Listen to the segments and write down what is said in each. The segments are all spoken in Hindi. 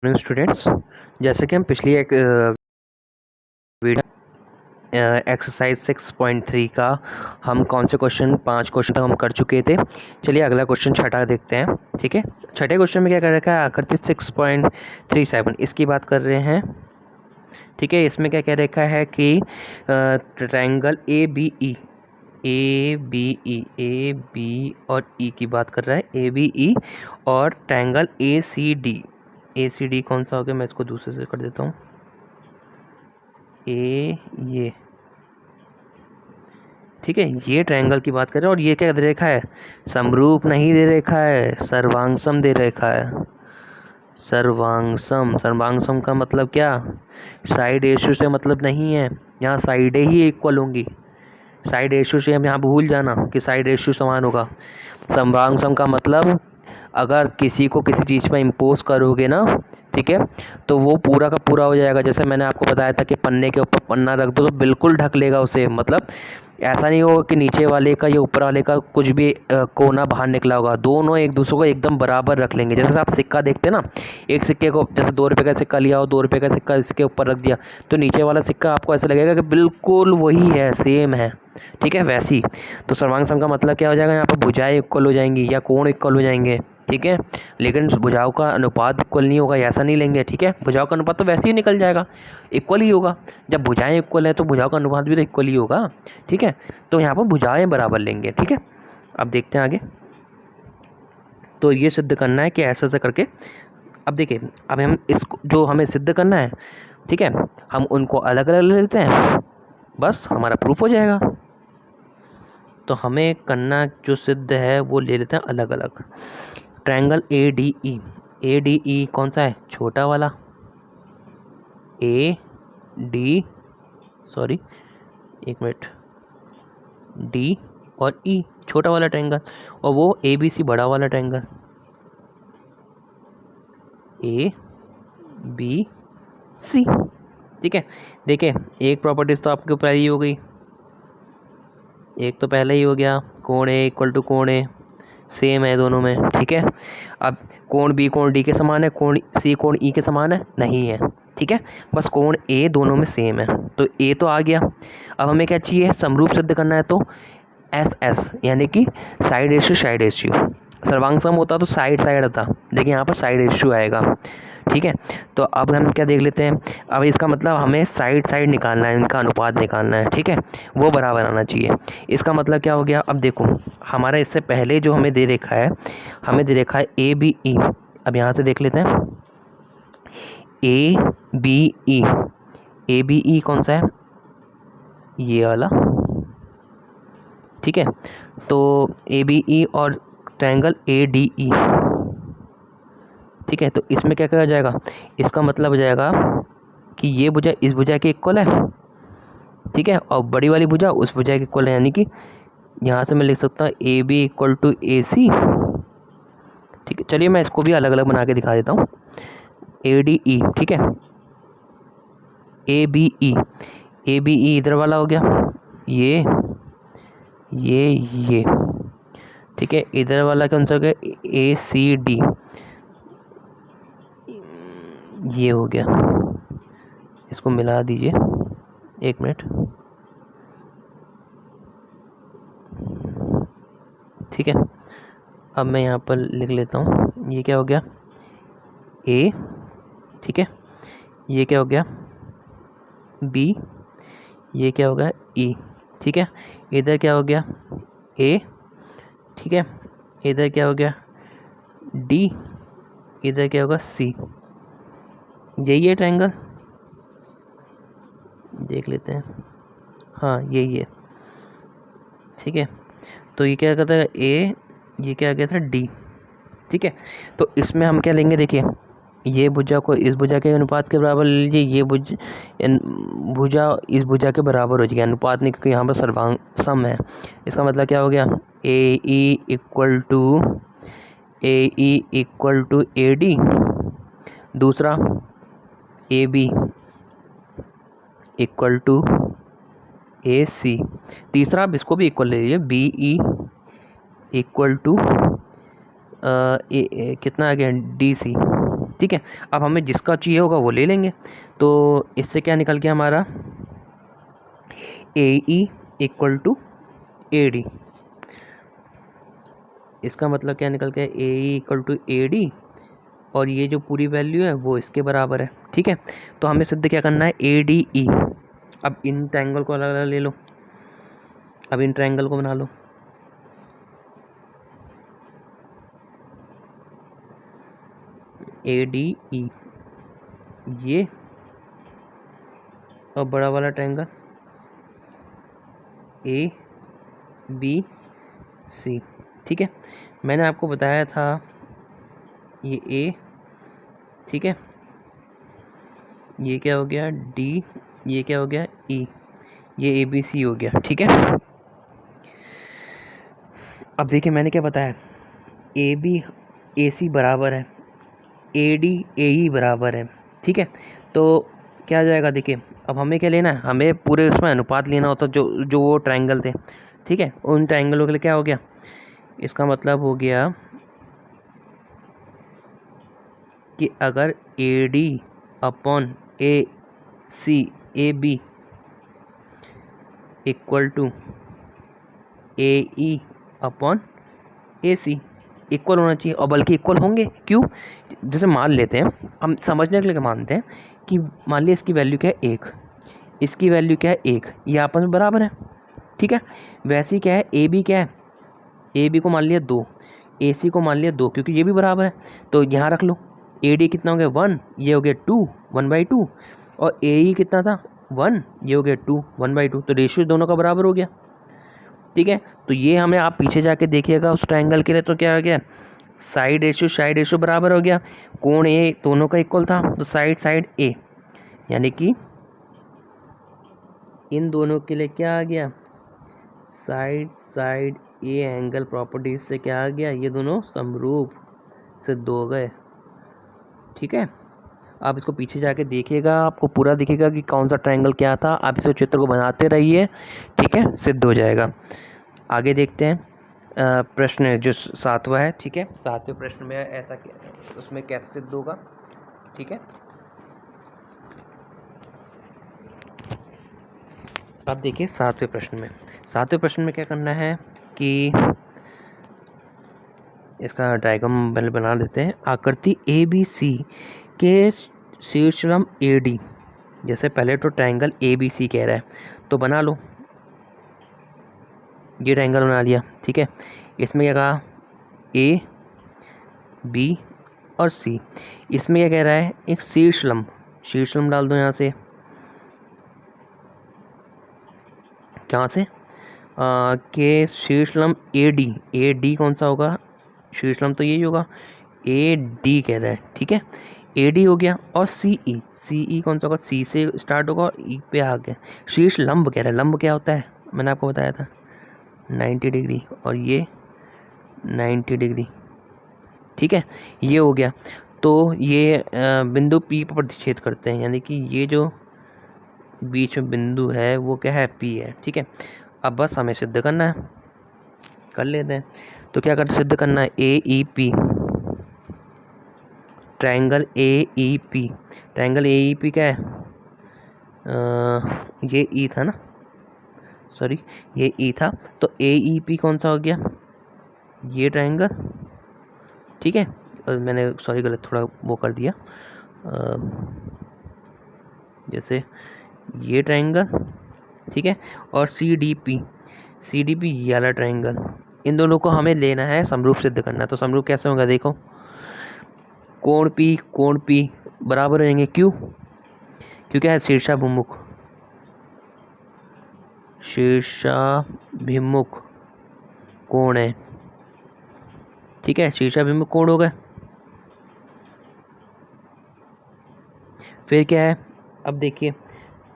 मॉर्निंग स्टूडेंट्स, जैसे कि हम पिछली एक वीडियो एक्सरसाइज 6.3 का हम कौन से क्वेश्चन 5 क्वेश्चन तक हम कर चुके थे। चलिए अगला क्वेश्चन छठा देखते हैं। ठीक है, छठे क्वेश्चन में क्या कर रखा है, आकृति 6.37 इसकी बात कर रहे हैं। ठीक है, इसमें क्या कह रखा है कि ट्रायंगल ए बी और ई की बात कर रहा है, ए बी ई और ट्रायंगल ए सी डी कौन सा हो गया, मैं इसको दूसरे से कर देता हूँ। ये ठीक है, ये ट्रायंगल की बात कर रहे हैं और ये क्या दे रखा है, समरूप नहीं दे रखा है, सर्वांगसम दे रखा है। सर्वांगसम का मतलब क्या, साइड रेशियो से मतलब नहीं है, यहाँ साइडें ही इक्वल होंगी। साइड रेशियो से हम यहाँ भूल जाना कि साइड रेशियो समान होगा। सर्वांगसम का मतलब अगर किसी को किसी चीज़ पर इम्पोज करोगे ना, ठीक है, तो वो पूरा का पूरा हो जाएगा। जैसे मैंने आपको बताया था कि पन्ने के ऊपर पन्ना रख दो तो बिल्कुल ढक लेगा उसे, मतलब ऐसा नहीं होगा कि नीचे वाले का या ऊपर वाले का कुछ भी कोना बाहर निकला होगा। दोनों एक दूसरे को एकदम बराबर रख लेंगे। जैसे आप सिक्का देखते हैं ना, एक सिक्के को जैसे 2 रुपये का सिक्का लिया और 2 रुपये का सिक्का इसके ऊपर रख दिया तो नीचे वाला सिक्का आपको ऐसा लगेगा कि बिल्कुल वही है, सेम है। ठीक है, वैसी तो सर्वांगसम का मतलब क्या हो जाएगा, यहाँ पर भुजाएं इक्वल हो जाएंगी या कोण इक्वल हो जाएंगे। ठीक है, लेकिन भुजाओं का अनुपात इक्वल नहीं होगा, ऐसा नहीं लेंगे। ठीक है, भुजाओं का अनुपात तो वैसे ही निकल जाएगा, इक्वल ही होगा। जब भुजाएं इक्वल है तो भुजाओं का अनुपात भी तो इक्वल ही होगा। ठीक है, तो यहाँ पर भुजाएं बराबर लेंगे। ठीक है, अब देखते हैं आगे। तो ये सिद्ध करना है कि ऐसा ऐसा करके, अब देखिए, अब हम इसको जो हमें सिद्ध करना है, ठीक है, हम उनको अलग अलग ले लेते हैं, बस हमारा प्रूफ हो जाएगा। तो हमें करना जो सिद्ध है वो ले लेते हैं अलग अलग। ट्रायंगल ए डी ई कौन सा है, छोटा वाला, ए डी सॉरी एक मिनट, डी और ई छोटा वाला ट्रायंगल, और वो ए बी सी बड़ा वाला ट्रायंगल, ए बी सी। ठीक है, देखिए एक प्रॉपर्टीज तो आपके ऊपर ही हो गई, एक तो पहले ही हो गया, कोण ए इक्वल टू कोण ए, सेम है दोनों में। ठीक है, अब कोण बी कोण डी के समान है, कोण सी कोण ई के समान है नहीं है। ठीक है, बस कोण ए दोनों में सेम है, तो ए तो आ गया। अब हमें क्या चाहिए, समरूप सिद्ध करना है, तो एस यानी कि साइड रेशियो। सर्वांगसम होता तो साइड होता, लेकिन यहाँ पर साइड रेशियो आएगा। ठीक है, तो अब हम क्या देख लेते हैं, अब इसका मतलब हमें साइड निकालना है, इनका अनुपात निकालना है। ठीक है, वो बराबर आना चाहिए। इसका मतलब क्या हो गया, अब देखो हमारा इससे पहले जो हमें दे रखा है, हमें दे रखा है ए बी ई। अब यहाँ से देख लेते हैं, ए बी ई कौन सा है, ये वाला। ठीक है, तो ए बी ई और ट्रायंगल ए डी ई। ठीक है, तो इसमें क्या कहा जाएगा, इसका मतलब हो जाएगा कि ये भुजा इस भुजा के इक्वल है। ठीक है, और बड़ी वाली भुजा उस भुजा के इक्वल है, यानी कि यहाँ से मैं लिख सकता हूँ ए बी इक्वल टू ए सी। ठीक है, चलिए मैं इसको भी अलग अलग बना के दिखा देता हूँ। ए डी ई, ठीक है, ए बी ई इधर वाला हो गया, ये ठीक है, इधर वाला कौन सा हो गया, ए सी डी, ये हो गया। इसको मिला दीजिए, एक मिनट। ठीक है, अब मैं यहाँ पर लिख लेता हूँ, ये क्या हो गया, ए, ठीक है, ये क्या हो गया, बी, ये क्या हो गया, ई। ठीक है, इधर क्या हो गया, ए, ठीक है, इधर क्या हो गया, डी, इधर क्या होगा, सी। यही है ट्रायंगल, देख लेते हैं, हाँ यही है। ठीक है, तो ये क्या कहता है, ए, ये क्या गया था, डी। ठीक है, तो इसमें हम क्या लेंगे, देखिए ये भुजा को इस भुजा के अनुपात के बराबर ले लीजिए, ये भुजा इस भुजा के बराबर हो जाएगी, अनुपात नहीं, क्योंकि यहाँ पर सर्वांगसम है। इसका मतलब क्या हो गया, A E equal to A D, दूसरा A B equal to A C, तीसरा आप इसको भी इक्वल ले लीजिए, बी ई इक्वल टू कितना आ गया, डी सी। ठीक है, अब हमें जिसका चाहिए होगा वो ले लेंगे। तो इससे क्या निकल गया हमारा, A E equal to A D. इसका मतलब क्या निकल गया, A E equal to A D, और ये जो पूरी वैल्यू है वो इसके बराबर है। ठीक है, तो हमें सिद्ध क्या करना है, ए डी ई। अब इन ट्रायंगल को अलग अलग ले लो, अब इन ट्रायंगल को बना लो। ए डी ई ये, और बड़ा वाला ट्रायंगल ए बी सी। ठीक है, मैंने आपको बताया था ये ए, ठीक है, ये क्या हो गया डी, ये क्या हो गया ई, ये ए बी सी हो गया। ठीक है, अब देखिए मैंने क्या बताया, ए बी ए सी बराबर है ए डी ए ई बराबर है। ठीक है, तो क्या हो जाएगा, देखिए अब हमें क्या लेना है, हमें पूरे उसमें अनुपात लेना होता जो जो वो ट्रायंगल थे। ठीक है, उन ट्रायंगलों के लिए क्या हो गया, इसका मतलब हो गया कि अगर A D upon A C A B equal to A E upon A C equal होना चाहिए, और बल्कि इक्वल होंगे। क्यों, जैसे मान लेते हैं, हम समझने के लिए मानते हैं कि मान लिया इसकी वैल्यू क्या है 1, इसकी वैल्यू क्या है 1, ये आपस में बराबर है। ठीक है, वैसे ही क्या है, ए बी क्या है, ए बी को मान लिया 2, ए सी को मान लिया 2, क्योंकि ये भी बराबर है। तो यहाँ रख लो, ए डी कितना हो गया 1, ये हो गया 2 1/2, और ए ई कितना था 1, ये हो गया 2 1/2, तो रेशियो दोनों का बराबर हो गया। ठीक है, तो ये हमें आप पीछे जाके देखिएगा उस ट्रायंगल के लिए, तो क्या हो गया, साइड रेशियो बराबर हो गया, कोण ए दोनों का इक्वल था, तो साइड ए, यानी कि इन दोनों के लिए क्या आ गया, साइड ए एंगल प्रॉपर्टीज से क्या आ गया, ये दोनों समरूप सिद्ध हो गए। ठीक है, आप इसको पीछे जाके देखिएगा, आपको पूरा दिखेगा कि कौन सा ट्रायंगल क्या था, आप इस चित्र को बनाते रहिए। ठीक है, सिद्ध हो जाएगा। आगे देखते हैं प्रश्न जो 7वां है। ठीक है, 7वें प्रश्न में ऐसा उसमें कैसे सिद्ध होगा। ठीक है, अब देखिए 7वें प्रश्न में क्या करना है कि इसका डायग्राम बना देते हैं। आकृति ए बी सी के शीर्षलंब ए डी, जैसे पहले तो ट्रायंगल ए बी सी कह रहा है, तो बना लो, ये ट्रायंगल बना लिया। ठीक है, इसमें क्या कहा, ए बी और सी, इसमें क्या कह रहा है, एक शीर्षलंब डाल दो यहाँ से, कहाँ से, के शीर्षलंब ए डी कौन सा होगा, शीर्षलंब तो यही होगा, ए डी कह रहा है। ठीक है, ए डी हो गया, और सी ई कौन सा होगा, सी से स्टार्ट होगा और ई पे आ गया। शीर्षलंब कह रहा है, लंब क्या होता है, मैंने आपको बताया था 90 डिग्री, और ये 90 डिग्री। ठीक है, ये हो गया, तो ये बिंदु पी पर प्रतिच्छेद करते हैं, यानी कि ये जो बीच में बिंदु है वो क्या है, पी है। ठीक है, अब बस हमें सिद्ध करना है, कर लेते हैं। तो क्या कर सिद्ध करना है, A E P, triangle A E P क्या है, ये ई था ना, सॉरी ये ई था, तो ए ई पी कौन सा हो गया, ये ट्रायंगल। ठीक है, मैंने सॉरी गलत थोड़ा वो कर दिया, जैसे ये ट्रायंगल। ठीक है, और सी डी पी ये वाला ट्रायंगल, इन दोनों को हमें लेना है, समरूप सिद्ध करना है। तो समरूप कैसे होगा, देखो कोण पी बराबर रहेंगे, क्यों, क्योंकि है शीर्षाभिमुख कोण है। ठीक है, शीर्षाभिमुख कोण हो गए। फिर क्या है, अब देखिए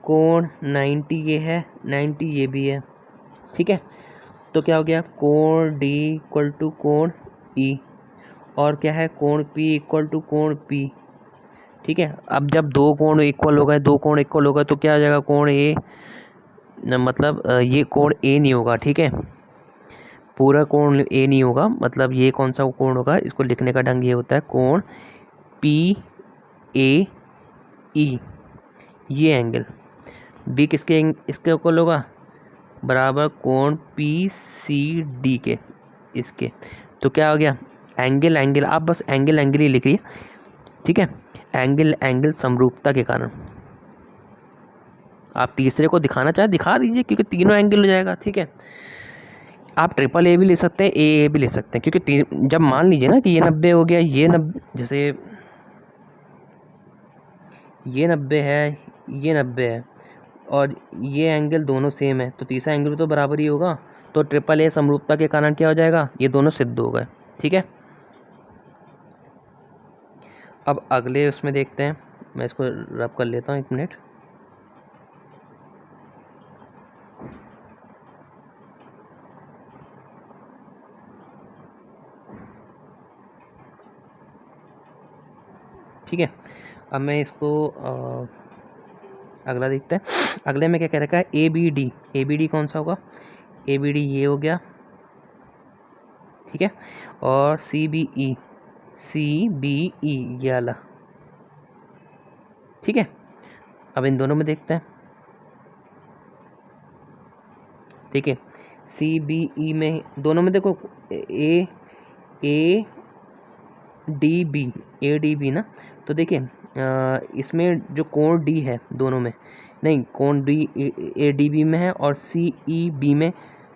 कोण 90 ये है, 90 ये भी है। ठीक है, तो क्या हो गया, कोण डी इक्वल टू कोण ई, और क्या है, कोण पी इक्वल टू कोण पी। ठीक है, अब जब दो कोण इक्वल हो गए तो क्या आ जाएगा, कोण ए, मतलब ये कोण ए नहीं होगा। ठीक है, पूरा कोण ए नहीं होगा, मतलब ये कौन सा कोण होगा, इसको लिखने का ढंग ये होता है, कोण पी ए ई, ये एंगल बी किसके इसके इक्वल होगा, बराबर कोण पी सी डी के इसके। तो क्या हो गया, एंगल एंगल, आप बस एंगल एंगल ही लिखिए, ठीक है। एंगल एंगल समरूपता के कारण, आप तीसरे को दिखाना चाहे दिखा दीजिए, क्योंकि तीनों एंगल हो जाएगा, ठीक है। आप ट्रिपल ए भी ले सकते हैं, ए भी ले सकते हैं, क्योंकि जब मान लीजिए ना कि ये 90 हो गया, ये 90, जैसे ये 90 है, ये 90 है, और ये एंगल दोनों सेम है, तो तीसरा एंगल भी तो बराबर ही होगा। तो ट्रिपल ए समरूपता के कारण क्या हो जाएगा, ये दोनों सिद्ध हो गए, ठीक है। अब अगले उसमें देखते हैं, मैं इसको रब कर लेता हूँ 1 मिनट। ठीक है, अब मैं इसको अगला देखते हैं। अगले में क्या कह रखा है, A B D. A B D कौन सा होगा, ए बी डी ये हो गया, ठीक है। और सी बी ई, सी बी ई ये वाला, ठीक है। अब इन दोनों में देखते हैं, ठीक है। सी बी ई में दोनों में देखो, A A D B, A D B ना, तो देखिए इसमें जो कोण डी है दोनों में, नहीं कोण डी ए डी बी में है, और सी ई बी में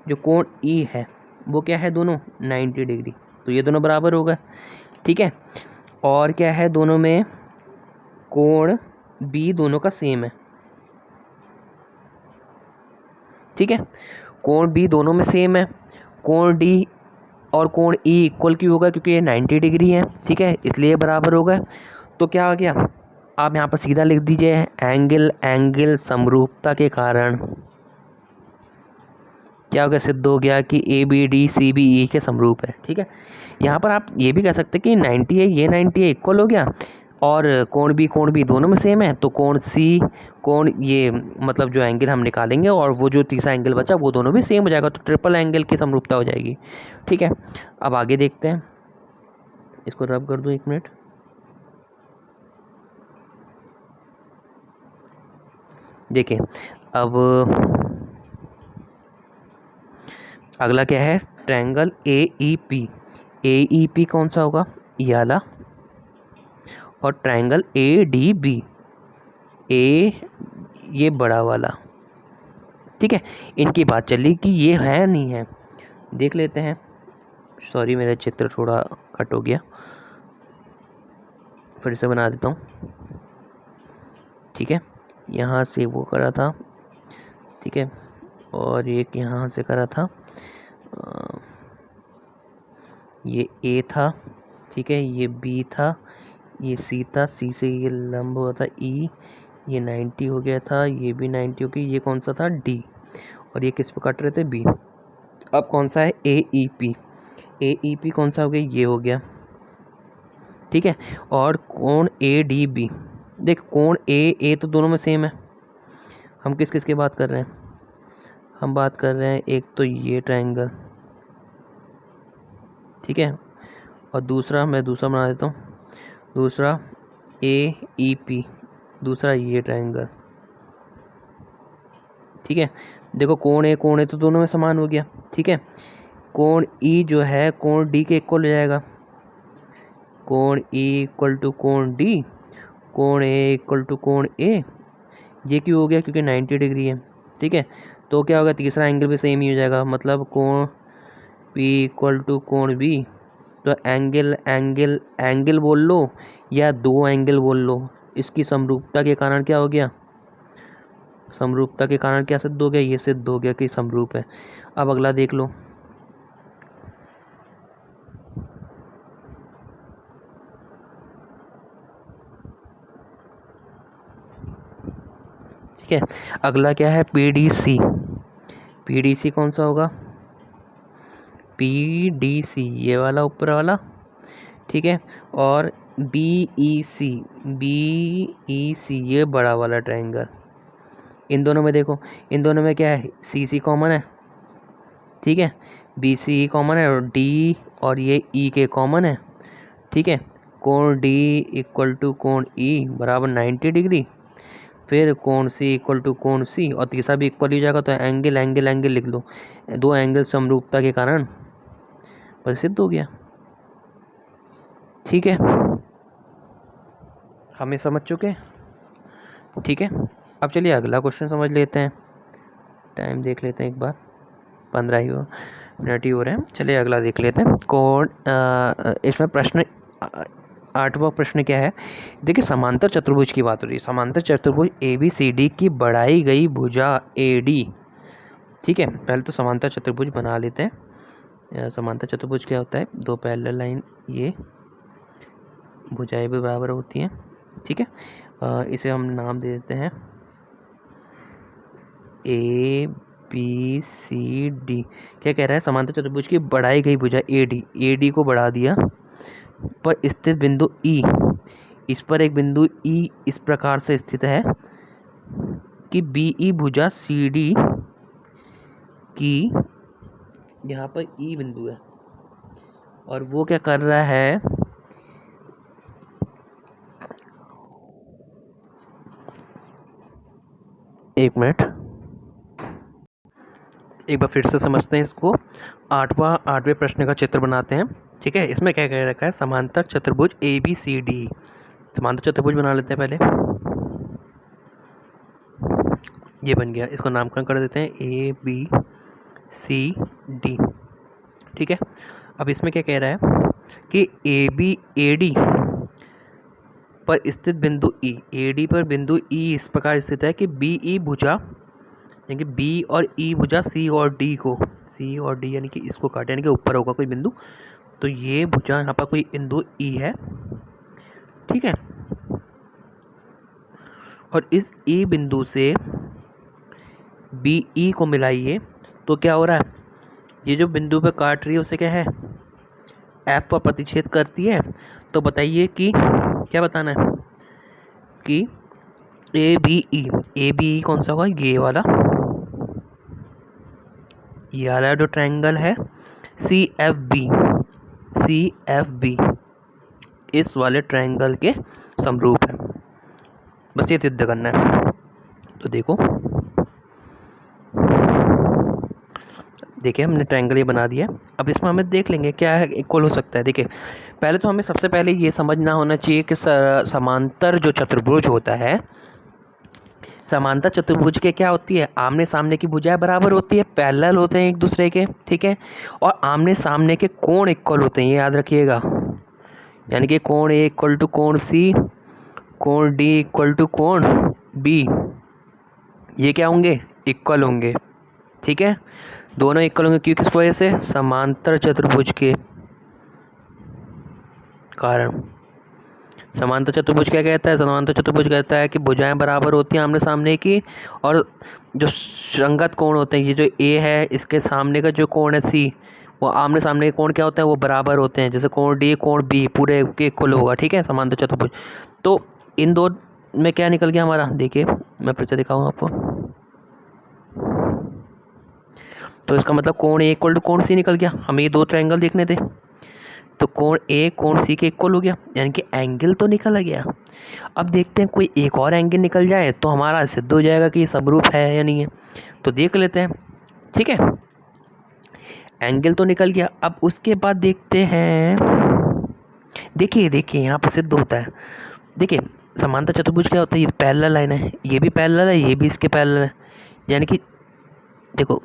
जो कोण ई है वो क्या है, दोनों 90 डिग्री, तो ये दोनों बराबर हो गए, ठीक है। और क्या है, दोनों में कोण बी दोनों का सेम है, ठीक है। कोण बी दोनों में सेम है, कोण डी और कोण ई इक्वल क्यों होगा, क्योंकि ये 90 डिग्री है, ठीक है, इसलिए बराबर हो गए। तो क्या आ गया, आप यहाँ पर सीधा लिख दीजिए, एंगल एंगल समरूपता के कारण क्या हो गया, सिद्ध हो गया कि A B D C B E के समरूप है, ठीक है। यहाँ पर आप ये भी कह सकते हैं कि 90 है, ये 90 है, इक्वल हो गया, और कोण बी दोनों में सेम है, तो कोण सी कोण ये मतलब जो एंगल हम निकालेंगे, और वो जो तीसरा एंगल बचा वो दोनों भी सेम हो जाएगा, तो ट्रिपल एंगल की समरूपता हो जाएगी, ठीक है। अब आगे देखते हैं, इसको रब कर दूँ 1 मिनट। देखिए अब अगला क्या है, triangle A E P. A E P कौन सा होगा, ये वाला, और ट्रायंगल ए डी बी, ए ये बड़ा वाला, ठीक है। इनकी बात चली कि ये है नहीं है, देख लेते हैं। सॉरी मेरा चित्र थोड़ा कट हो गया, फिर से बना देता हूँ, ठीक है। यहाँ से वो करा था, ठीक है, और एक यहाँ से करा था, ये ए था, ठीक है, ये बी था, ये सी था, सी से ये लंब हुआ था ई, ये 90 हो गया था, ये भी 90 हो गई, ये कौन सा था, डी, और ये किस पे कट रहे थे, बी। अब कौन सा है, A E P. A E P कौन सा हो गया, ये हो गया, ठीक है। और कोण ए डी बी, देख कोण ए तो दोनों में सेम है, हम किस किस की बात कर रहे हैं, हम बात कर रहे हैं एक तो ये ट्रायंगल, ठीक है, और दूसरा मैं दूसरा बना देता हूँ, दूसरा ए ई पी, दूसरा ये ट्रायंगल, ठीक है। देखो कोण ए तो दोनों में समान हो गया, ठीक है। कोण ई जो है कोण डी के इक्वल हो जाएगा, कोण ई इक्वल टू कोण डी, कोण ए इक्वल टू कोण ए, ये क्यों हो गया, क्योंकि 90 डिग्री है, ठीक है। तो क्या होगा, तीसरा एंगल भी सेम ही हो जाएगा, मतलब कोण पी इक्वल टू कोण बी। तो एंगल एंगल एंगल बोल लो या दो एंगल बोल लो, इसकी समरूपता के कारण क्या हो गया, समरूपता के कारण क्या सिद्ध हो गया, ये सिद्ध हो गया कि समरूप है। अब अगला देख लो, ठीक है। अगला क्या है, P D C. P D C कौन सा होगा, पी डी सी ये वाला ऊपर वाला, ठीक है। और बी ई सी, बी ई सी ये बड़ा वाला ट्रायंगल। इन दोनों में देखो, इन दोनों में क्या है, सी सी कॉमन है, ठीक है, बी सी कॉमन है, और डी और ये ई के कॉमन है, ठीक है। कोण डी इक्वल टू कोण ई बराबर 90 डिग्री, फिर कोण सी इक्वल टू कोण सी, और तीसरा भी इक्वल हो जाएगा, तो एंगल एंगल एंगल लिख लो। दो एंगल समरूपता के कारण बस सिद्ध हो गया। ठीक है, हमें समझ चुके। ठीक है, अब चलिए अगला क्वेश्चन समझ लेते हैं। टाइम देख लेते हैं एक बार, 15 मिनट ही हो रहे हैं। चलिए अगला देख लेते हैं। कौन इसमें प्रश्न 8वां प्रश्न क्या है? देखिए, समांतर चतुर्भुज की बात हो रही है। समांतर चतुर्भुज ABCD की बढ़ाई गई भुजा AD। ठीक है, पहले तो समांतर चतुर्भुज बना लेते हैं। समांतर चतुर्भुज क्या होता है? दो पैरेलल लाइन, ये भुजाएं भी बराबर होती हैं। ठीक है, इसे हम नाम दे देते हैं ABCD। क्या कह रहा है? समांतर चतुर्भुज की बढ़ाई गई भुजा AD को बढ़ा दिया पर स्थित बिंदु E, इस पर एक बिंदु E इस प्रकार से स्थित है कि BE भुजा CD की, यहाँ पर E बिंदु है और वो क्या कर रहा है? एक मिनट, एक बार फिर से समझते हैं इसको। 8वें प्रश्न का चित्र बनाते हैं। ठीक है, इसमें क्या कह रखा है? समांतर चतुर्भुज ABCD। समांतर चतुर्भुज बना लेते हैं पहले। ये बन गया, इसको नामकरण कर देते हैं ABCD। ठीक है, अब इसमें क्या कह रहा है कि AD पर स्थित बिंदु E, AD पर बिंदु E इस प्रकार स्थित है कि BE भुजा, यानी कि B और E भुजा C और D यानी कि इसको काटे, यानी कि ऊपर होगा कोई बिंदु, तो ये भुजा यहाँ पर कोई बिंदु E है। ठीक है, और इस E बिंदु से BE को मिलाइए तो क्या हो रहा है? ये जो बिंदु पे काट रही है उसे क्या है? F पर प्रतिच्छेद करती है। तो बताइए कि क्या बताना है कि ABE कौन सा होगा? ये वाला जो ट्रायंगल है CFB इस वाले ट्रायंगल के समरूप है। बस ये सिद्ध करना है। तो देखिए हमने ट्रायंगल ये बना दिया। अब इसमें हमें देख लेंगे क्या है इक्वल हो सकता है। देखिए, पहले तो हमें सबसे पहले ये समझना होना चाहिए कि समांतर जो चतुर्भुज होता है, समांतर चतुर्भुज के क्या होती है? आमने सामने की भुजाएं बराबर होती है, पैरेलल होते हैं एक दूसरे के। ठीक है, और आमने सामने के कोण इक्वल होते हैं, ये याद रखिएगा। यानी कि कोण A इक्वल टू कोण C, कोण D इक्वल टू कोण B, ये क्या होंगे? इक्वल होंगे। ठीक है, दोनों इक्वल होंगे क्यों? किस वजह से? समांतर चतुर्भुज के कारण। समांतर चतुर्भुज क्या कहता है? समांतर चतुर्भुज कहता है कि भुजाएं बराबर होती हैं आमने सामने की, और जो संगत कोण होते हैं, ये जो A है इसके सामने का जो कोण है C, वो आमने सामने के कोण क्या होते हैं? वो बराबर होते हैं। जैसे कोण D कोण B पूरे के इक्वल होगा। ठीक है, समांतर चतुर्भुज। तो इन दो में क्या निकल गया हमारा? देखिए मैं फिर से दिखाऊँ आपको। तो इसका मतलब कोण A इक्वल टू कोण C निकल गया। हमें ये दो ट्रायंगल देखने थे, तो कोण A कोण C के इक्वल हो गया, यानी कि एंगल तो निकल गया। अब देखते हैं कोई एक और एंगल निकल जाए तो हमारा सिद्ध हो जाएगा कि ये समरूप है या नहीं है। तो देख लेते हैं। ठीक है, एंगल तो निकल गया। अब उसके बाद देखते हैं, देखिए यहाँ पर सिद्ध होता है। देखिए, समांतर चतुर्भुज क्या होता है? ये पैरेलल लाइन है, ये भी पैरेलल है, ये भी इसके पैरेलल है। यानी कि देखो,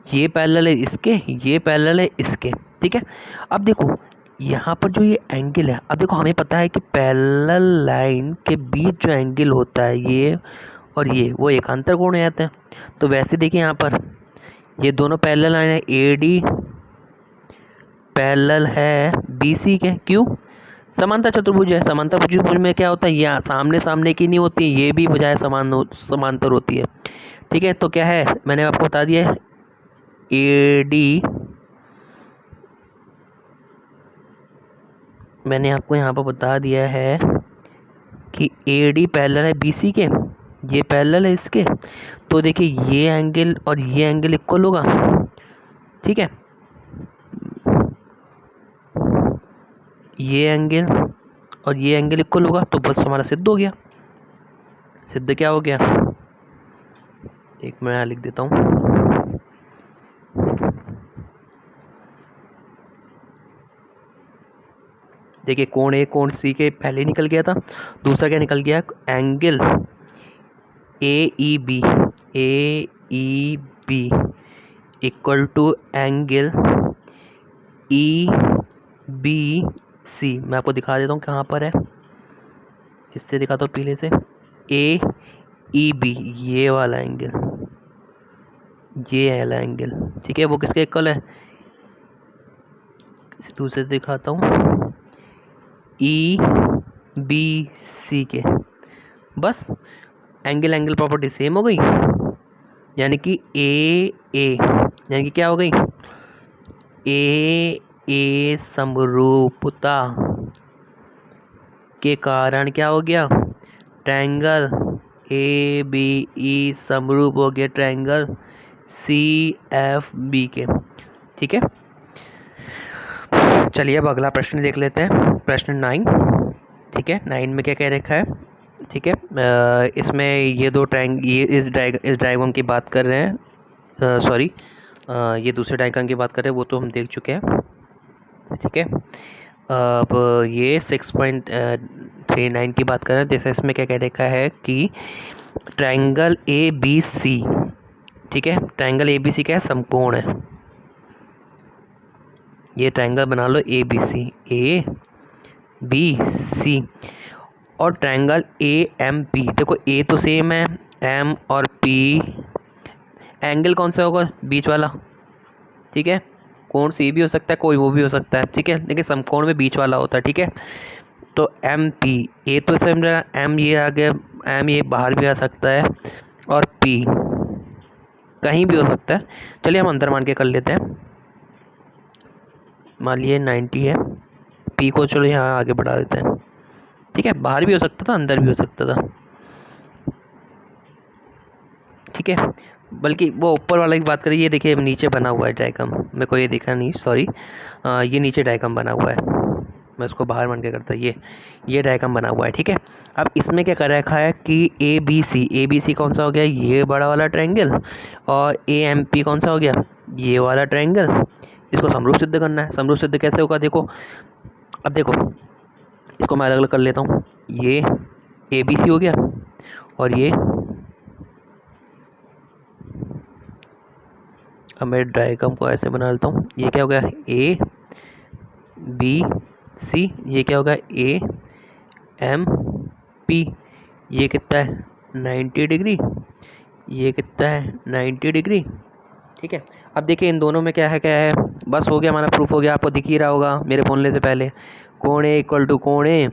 ये पैरेलल है इसके, ये पैरेलल है इसके। ठीक है, अब देखो यहाँ पर जो ये एंगल है, अब देखो हमें पता है कि पैरेलल लाइन के बीच जो एंगल होता है ये और ये, वो एकांतर कोण हो जाते हैं। तो वैसे देखिए यहाँ पर ये दोनों पैरेलल लाइन है, AD पैरेलल है BC के। क्यों? समांतर चतुर्भुज है। समांतर चतुर्भुज में क्या होता है? ये सामने सामने की नहीं होती, ये भी भुजाएं समांतर होती है। ठीक है, तो क्या है? मैंने आपको बता दिया है AD, मैंने आपको यहाँ पर बता दिया है कि AD पैरेलल है BC के, ये पैरेलल है इसके। तो देखिए ये एंगल और ये एंगल इक्वल होगा। ठीक है, ये एंगल और ये एंगल इक्वल होगा, तो बस हमारा सिद्ध हो गया। सिद्ध क्या हो गया, एक मैं यहाँ लिख देता हूँ। देखिए कोण ए कोण सी के पहले निकल गया था, दूसरा क्या निकल गया, angle AEB equal to angle EBC। मैं आपको दिखा देता हूँ कहाँ पर है, इससे दिखाता हूँ पीले से। AEB ये वाला एंगल, ये वाला एंगल, ठीक है, वो किसके इक्वल है, इसे दूसरे से दिखाता हूँ, EBC के। बस एंगल एंगल प्रॉपर्टी सेम हो गई, यानी कि यानी कि क्या हो गई, ए समरूपता के कारण क्या हो गया, ट्रायंगल ABE समरूप हो गया ट्रायंगल CFB के। ठीक है, चलिए अब अगला प्रश्न देख लेते हैं, प्रश्न 9। ठीक है, 9 में क्या कह रखा है, ठीक है, इसमें ये दो ये इस डायग्राम की बात कर रहे हैं, सॉरी ये दूसरे डायग्राम की बात कर रहे हैं, वो तो हम देख चुके हैं। ठीक है, अब ये 6.39 की बात कर रहे हैं। जैसे इसमें क्या कह रखा है कि ट्रायंगल ABC, ठीक है, ट्रायंगल ABC क्या है, समकोण है। ये ट्रायंगल बना लो ABC और ट्रायंगल AMP, देखो A तो सेम है, M और P एंगल कौन सा होगा, बीच वाला। ठीक है, कोण सी भी हो सकता है, कोई वो भी हो सकता है। ठीक है, लेकिन समकोण में बीच वाला होता है। ठीक है, तो MP A तो सेम रहेगा, M ये आ गया, M ये बाहर भी आ सकता है और P कहीं भी हो सकता है। चलिए हम अंदर मान के कर लेते हैं, मान लिए 90 है, P को चलो यहाँ आगे बढ़ा देते हैं। ठीक है, बाहर भी हो सकता था, अंदर भी हो सकता था। ठीक है, बल्कि वो ऊपर वाला की बात करें, ये देखिए नीचे बना हुआ है डायग्राम, मेरे को ये दिखा नहीं, सॉरी, ये नीचे डायग्राम बना हुआ है, मैं उसको बाहर मान के करता, ये डायग्राम बना हुआ है। ठीक है, अब इसमें क्या कर रखा है कि ABC कौन सा हो गया, ये बड़ा वाला ट्रायंगल, और AMP कौन सा हो गया, ये वाला ट्रायंगल। इसको समरूप सिद्ध करना है। समरूप सिद्ध कैसे होगा, देखो, अब देखो इसको मैं अलग अलग कर लेता हूँ, ये ABC हो गया और ये, अब मैं डायग्राम को ऐसे बना लेता हूँ, ये क्या हो गया ABC, ये क्या होगा AMP, ये कितना है 90 डिग्री, ये कितना है 90 डिग्री। ठीक है, अब देखिए इन दोनों में क्या है, बस हो गया, हमारा प्रूफ हो गया, आपको दिख ही रहा होगा मेरे बोलने से पहले, कोण A इक्वल टू कोण A,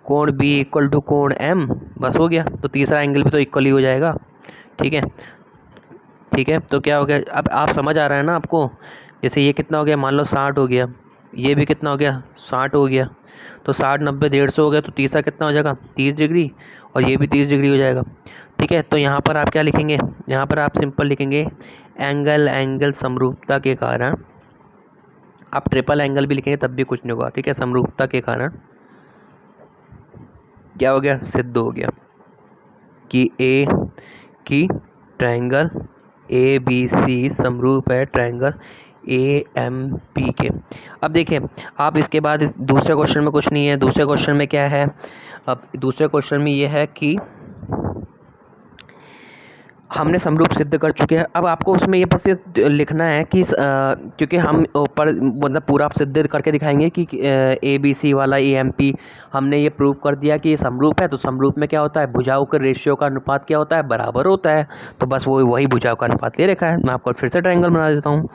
कोण B इक्वल टू कोण M, बस हो गया। तो तीसरा एंगल भी तो इक्वल ही हो जाएगा। ठीक है, ठीक है, तो क्या हो गया, अब आप समझ आ रहा है ना आपको, जैसे ये कितना हो गया, मान लो 60 हो गया, ये भी कितना हो गया 60 हो गया, तो 60 90 150 हो गया, तो तीसरा कितना हो जाएगा 30 डिग्री, और ये भी 30 डिग्री हो जाएगा। ठीक है, तो यहाँ पर आप क्या लिखेंगे, यहाँ पर आप सिंपल लिखेंगे एंगल समरूपता के कारण, आप ट्रिपल एंगल भी लिखेंगे तब भी कुछ नहीं होगा। ठीक है, समरूपता के कारण क्या हो गया, सिद्ध हो गया कि ट्रायंगल ABC समरूप है ट्रायंगल AMP के। अब देखिए, आप इसके बाद इस दूसरे क्वेश्चन में कुछ नहीं है। दूसरे क्वेश्चन में क्या है, अब दूसरे क्वेश्चन में ये है कि हमने समरूप सिद्ध कर चुके हैं। अब आपको उसमें ये बस ये लिखना है कि क्योंकि हम ऊपर मतलब पूरा आप सिद्ध करके दिखाएंगे कि ABC वाला AMP हमने ये प्रूव कर दिया कि ये समरूप है। तो समरूप में क्या होता है, भुजाओं के रेशियो का अनुपात क्या होता है, बराबर होता है। तो बस वही भुजाओं का अनुपात ले रखा है। मैं आपको फिर से ट्रायंगल बना देता हूँ।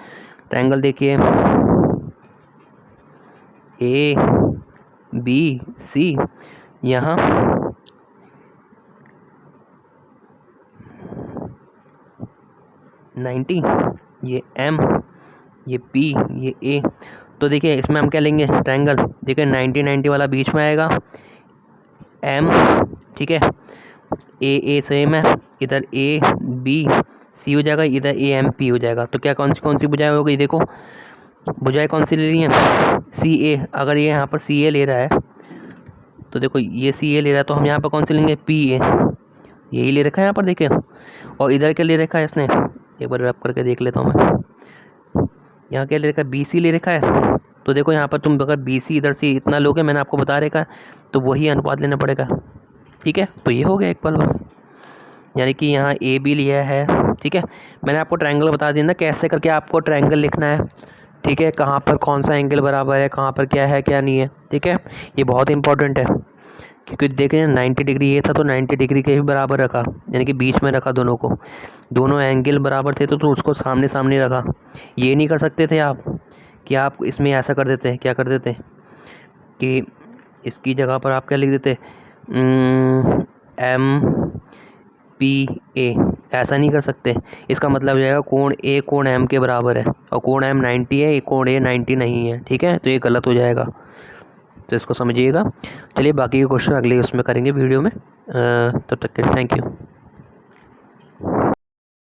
ट्रायंगल देखिए ABC, यहाँ 90, ये M, ये P, ये A। तो देखिए इसमें हम क्या लेंगे, ट्रायंगल देखिए 90 90 वाला बीच में आएगा, M, ठीक है, A सेम है, इधर ABC हो जाएगा, इधर AMP हो जाएगा। तो क्या कौन सी भुजाएं हो गई, देखो भुजाएं कौन सी ले ली हैं, सी ए, अगर ये यहाँ पर सी ए ले रहा है तो देखो ये सी ए ले रहा है, तो हम यहाँ पर कौन से लेंगे, पी ए, यही ले रखा है यहाँ पर देखिए। और इधर क्या ले रखा है इसने, एक बार रब करके देख लेता हूँ मैं, यहाँ क्या ले रखा है, बी सी ले रखा है। तो देखो यहाँ पर तुम अगर बी सी इधर से इतना लोगे, मैंने आपको बता रखा है, तो वही अनुपात लेना पड़ेगा। ठीक है, तो ये हो गया एक पल बस, यानी कि यहाँ ए बी लिया है। ठीक है, मैंने आपको ट्रायंगल बता दिया ना कैसे करके आपको ट्रायंगल लिखना है। ठीक है, कहाँ पर कौन सा एंगल बराबर है, कहाँ पर क्या है क्या नहीं है। ठीक है, ये बहुत इंपॉर्टेंट है, क्योंकि देखें 90 डिग्री ये था तो 90 डिग्री के भी बराबर रखा, यानी कि बीच में रखा दोनों को, दोनों एंगल बराबर थे तो उसको सामने सामने रखा। ये नहीं कर सकते थे आप कि आप इसमें ऐसा कर देते, क्या कर देते कि इसकी जगह पर आप क्या लिख देते, एम पी ए, ऐसा नहीं कर सकते। इसका मतलब हो जाएगा कोण ए कोण एम के बराबर है, और कोण एम 90 है, कोण ए 90 नहीं है। ठीक है, तो ये गलत हो जाएगा, तो इसको समझिएगा। चलिए बाकी के क्वेश्चन अगले उसमें करेंगे वीडियो में, तब तक के थैंक यू।